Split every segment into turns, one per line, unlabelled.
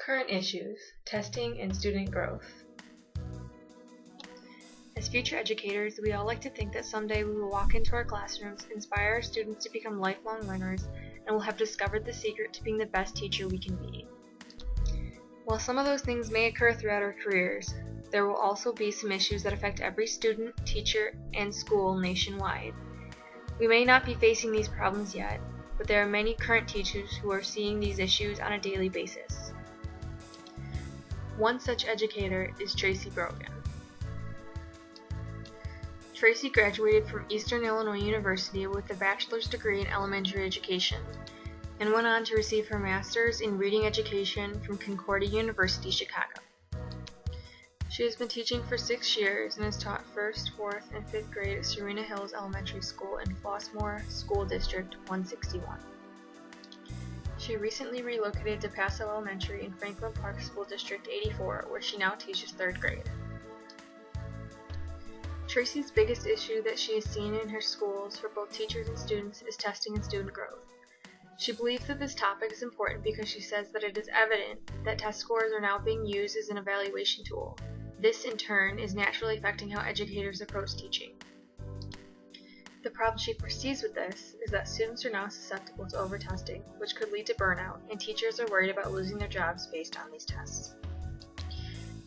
Current issues, testing, and student growth. As future educators, we all like to think that someday we will walk into our classrooms, inspire our students to become lifelong learners, and will have discovered the secret to being the best teacher we can be. While some of those things may occur throughout our careers, there will also be some issues that affect every student, teacher, and school nationwide. We may not be facing these problems yet, but there are many current teachers who are seeing these issues on a daily basis. One such educator is Tracy Brogan. Tracy graduated from Eastern Illinois University with a bachelor's degree in elementary education and went on to receive her master's in reading education from Concordia University, Chicago. She has been teaching for 6 years and has taught 1st, 4th, and 5th grade at Serena Hills Elementary School in Flossmoor School District 161. She recently relocated to Paso Elementary in Franklin Park School District 84, where she now teaches 3rd grade. Tracy's biggest issue that she has seen in her schools for both teachers and students is testing and student growth. She believes that this topic is important because she says that it is evident that test scores are now being used as an evaluation tool. This, in turn, is naturally affecting how educators approach teaching. The problem she foresees with this is that students are now susceptible to over-testing, which could lead to burnout, and teachers are worried about losing their jobs based on these tests.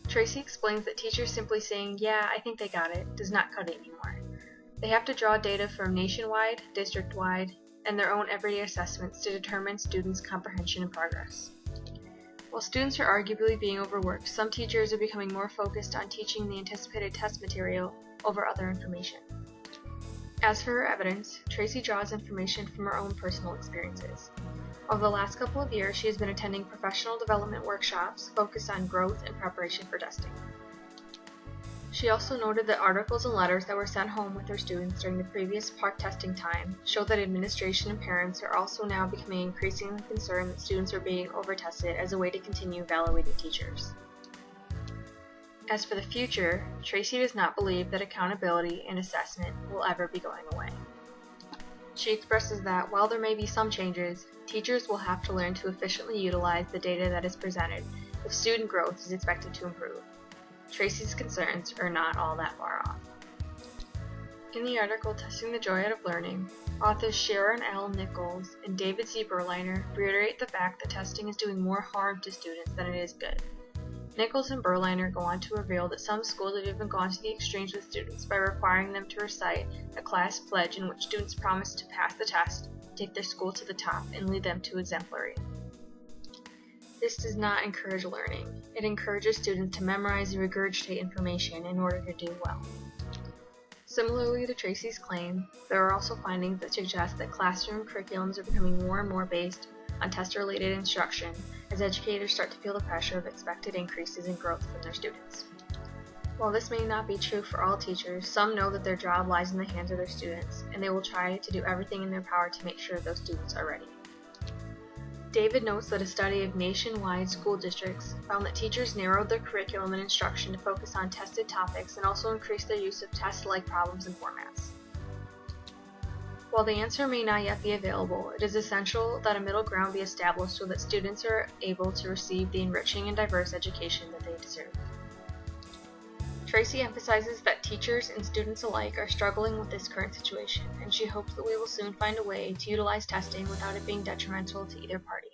Tracy explains that teachers simply saying, "Yeah, I think they got it," does not cut it anymore. They have to draw data from nationwide, district-wide, and their own everyday assessments to determine students' comprehension and progress. While students are arguably being overworked, some teachers are becoming more focused on teaching the anticipated test material over other information. As for her evidence, Tracy draws information from her own personal experiences. Over the last couple of years, she has been attending professional development workshops focused on growth and preparation for testing. She also noted that articles and letters that were sent home with her students during the previous PARCC testing time show that administration and parents are also now becoming increasingly concerned that students are being over-tested as a way to continue evaluating teachers. As for the future, Tracy does not believe that accountability and assessment will ever be going away. She expresses that while there may be some changes, teachers will have to learn to efficiently utilize the data that is presented if student growth is expected to improve. Tracy's concerns are not all that far off. In the article Testing the Joy Out of Learning, authors Sharon L. Nichols and David C. Berliner reiterate the fact that testing is doing more harm to students than it is good. Nichols and Berliner go on to reveal that some schools have even gone to the extremes with students by requiring them to recite a class pledge in which students promise to pass the test, take their school to the top, and lead them to exemplary. This does not encourage learning. It encourages students to memorize and regurgitate information in order to do well. Similarly to Tracy's claim, there are also findings that suggest that classroom curriculums are becoming more and more based on test-related instruction as educators start to feel the pressure of expected increases in growth from their students. While this may not be true for all teachers, some know that their job lies in the hands of their students, and they will try to do everything in their power to make sure those students are ready. David notes that a study of nationwide school districts found that teachers narrowed their curriculum and instruction to focus on tested topics and also increased their use of test-like problems and formats. While the answer may not yet be available, it is essential that a middle ground be established so that students are able to receive the enriching and diverse education that they deserve. Tracy emphasizes that teachers and students alike are struggling with this current situation, and she hopes that we will soon find a way to utilize testing without it being detrimental to either party.